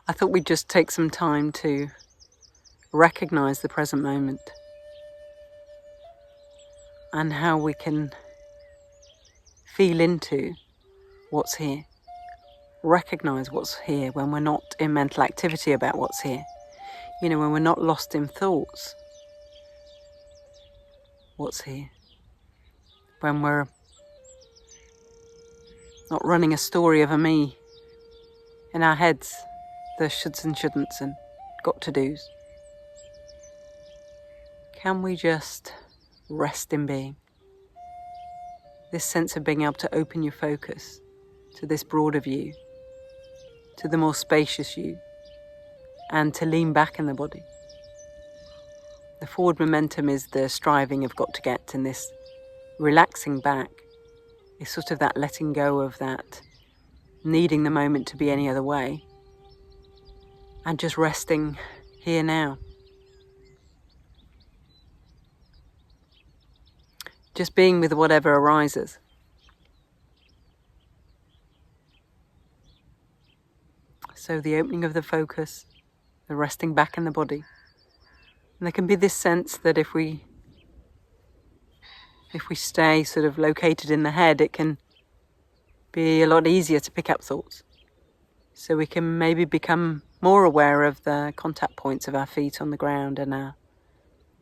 I thought we'd just take some time to recognize the present moment and how we can feel into what's here. Recognize what's here when we're not in mental activity about what's here. You know, when we're not lost in thoughts. What's here? When we're not running a story of a me in our heads, the shoulds and shouldn'ts and got to do's. Can we just rest in being? This sense of being able to open your focus to this broader view, to the more spacious you, and to lean back in the body. The forward momentum is the striving of got to get, and this relaxing back is sort of that letting go of that needing the moment to be any other way, and just resting here now. Just being with whatever arises. So the opening of the focus, the resting back in the body. And there can be this sense that if we stay sort of located in the head, it can be a lot easier to pick up thoughts. So we can maybe become more aware of the contact points of our feet on the ground and our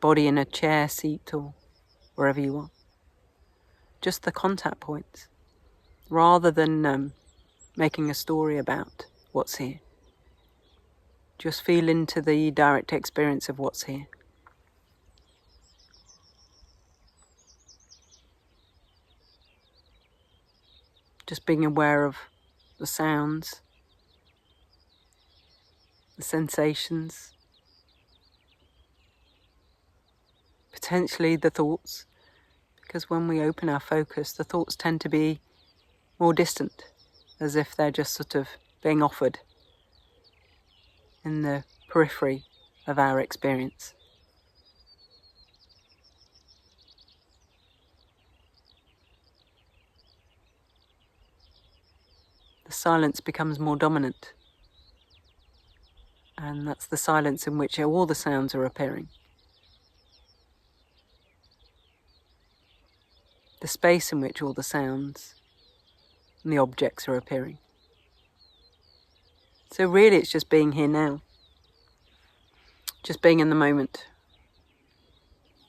body in a chair, seat, or wherever you are. Just the contact points, rather than making a story about what's here. Just feel into the direct experience of what's here. Just being aware of the sounds, the sensations, potentially the thoughts, because when we open our focus, the thoughts tend to be more distant, as if they're just sort of being offered in the periphery of our experience. The silence becomes more dominant, and that's the silence in which all the sounds are appearing. The space in which all the sounds and the objects are appearing. So really it's just being here now. Just being in the moment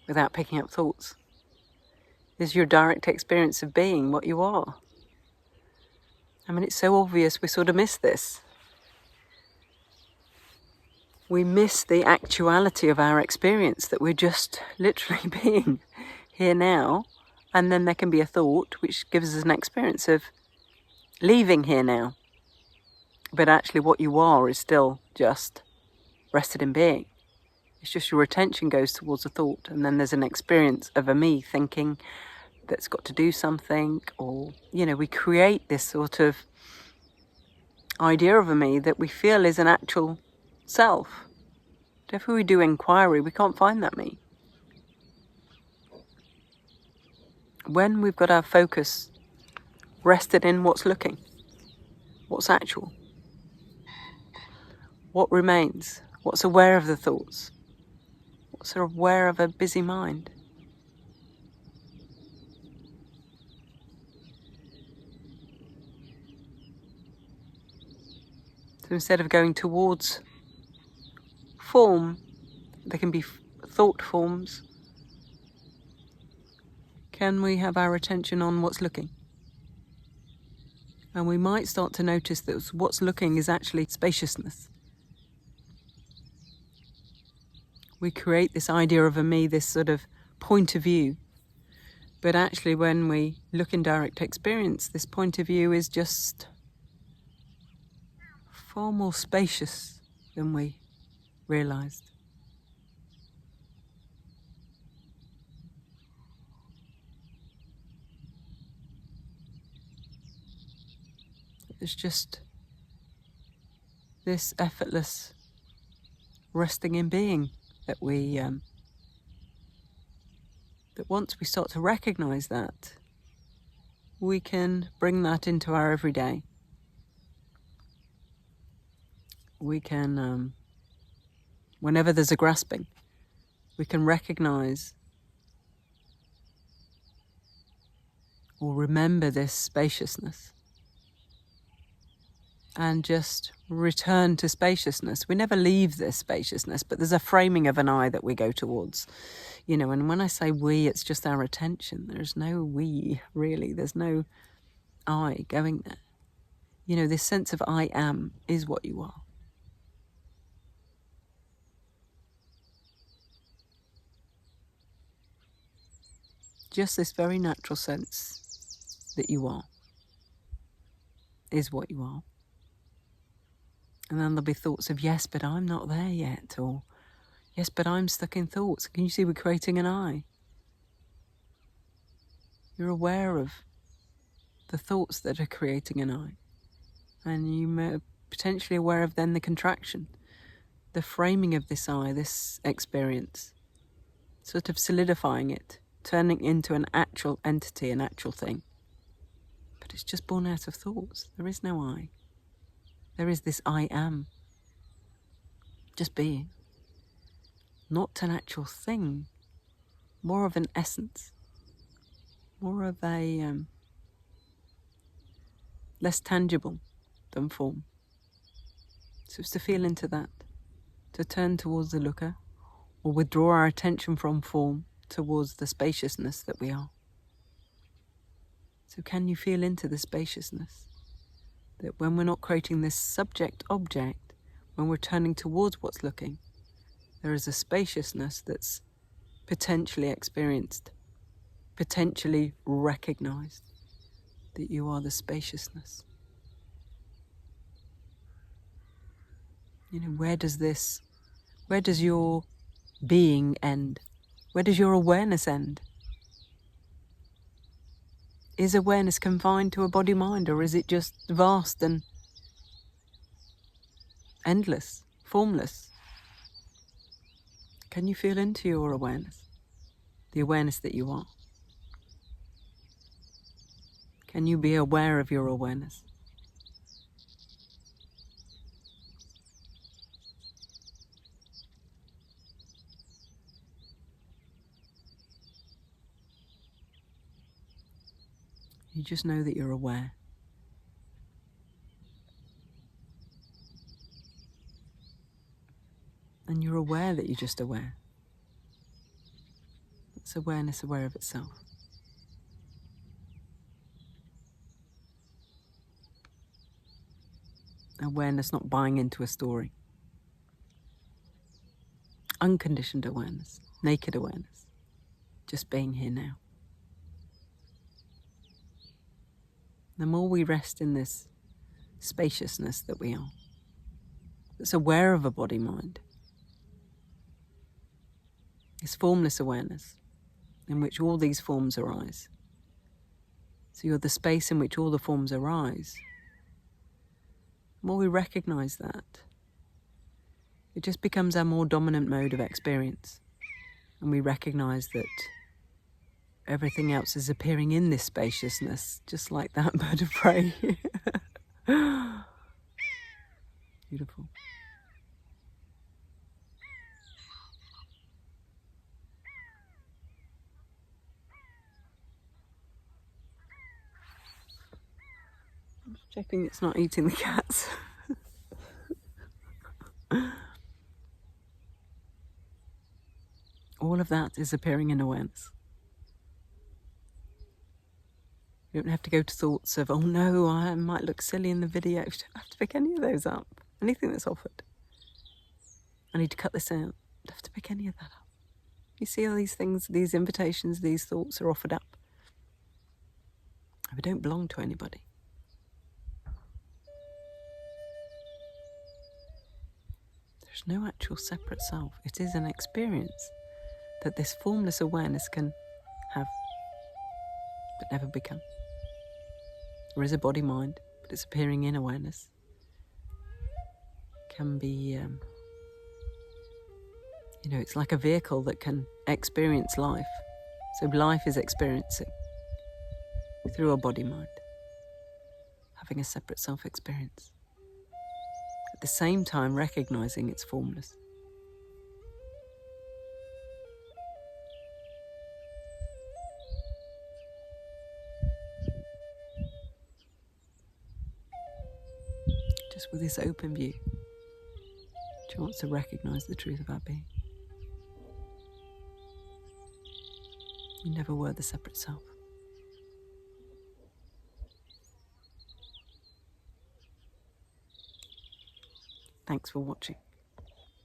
without picking up thoughts is your direct experience of being what you are. I mean, it's so obvious we sort of miss this. We miss the actuality of our experience, that we're just literally being here now. And then there can be a thought which gives us an experience of leaving here now. But actually what you are is still just rested in being. It's just your attention goes towards a thought, and then there's an experience of a me thinking that's got to do something, or, you know, we create this sort of idea of a me that we feel is an actual self. But if we do inquiry, we can't find that me. When we've got our focus rested in what's looking, what's actual, what remains, what's aware of the thoughts, what's aware of a busy mind. So instead of going towards form, there can be thought forms. Can we have our attention on what's looking? And we might start to notice that what's looking is actually spaciousness. We create this idea of a me, this sort of point of view. But actually when we look in direct experience, this point of view is just far more spacious than we realized. It's just this effortless resting in being that that once we start to recognize that, we can bring that into our everyday. we can, whenever there's a grasping, we can recognize or remember this spaciousness and just return to spaciousness. We never leave this spaciousness, but there's a framing of an I that we go towards. And when I say we, it's just our attention. There's no we, really. There's no I going there. This sense of I am is what you are. Just this very natural sense that you are is what you are. And then there'll be thoughts of, yes, but I'm not there yet, or yes, but I'm stuck in thoughts. Can you see we're creating an I? You're aware of the thoughts that are creating an I. And you may potentially aware of then the contraction, the framing of this I, this experience, sort of solidifying it, turning into an actual entity, an actual thing. But it's just born out of thoughts. There is no I. There is this I am. Just being. Not an actual thing. More of an essence. More of a less tangible than form. So it's to feel into that. To turn towards the looker. Or withdraw our attention from form towards the spaciousness that we are. So can you feel into the spaciousness? That when we're not creating this subject-object, when we're turning towards what's looking, there is a spaciousness that's potentially experienced, potentially recognized, that you are the spaciousness. Where does your being end? Where does your awareness end? Is awareness confined to a body-mind, or is it just vast and endless, formless? Can you feel into your awareness? The awareness that you are? Can you be aware of your awareness? You just know that you're aware. And you're aware that you're just aware. It's awareness aware of itself. Awareness not buying into a story. Unconditioned awareness. Naked awareness. Just being here now. The more we rest in this spaciousness that we are, that's aware of a body-mind, this formless awareness in which all these forms arise. So you're the space in which all the forms arise. The more we recognize that, it just becomes our more dominant mode of experience. And we recognize that everything else is appearing in this spaciousness, just like that bird of prey. Beautiful. I'm just checking it's not eating the cats. All of that is appearing in awareness. You don't have to go to thoughts of, oh no, I might look silly in the video. You don't have to pick any of those up. Anything that's offered. I need to cut this out. You don't have to pick any of that up. You see all these things, these invitations, these thoughts are offered up. We don't belong to anybody. There's no actual separate self. It is an experience that this formless awareness can have, but never become. There is a body-mind, but it's appearing in awareness. Can be, it's like a vehicle that can experience life. So life is experiencing through a body-mind, having a separate self-experience. at the same time recognizing its formless. Just with this open view, chance to recognize the truth of our being. You never were the separate self. Thanks for watching.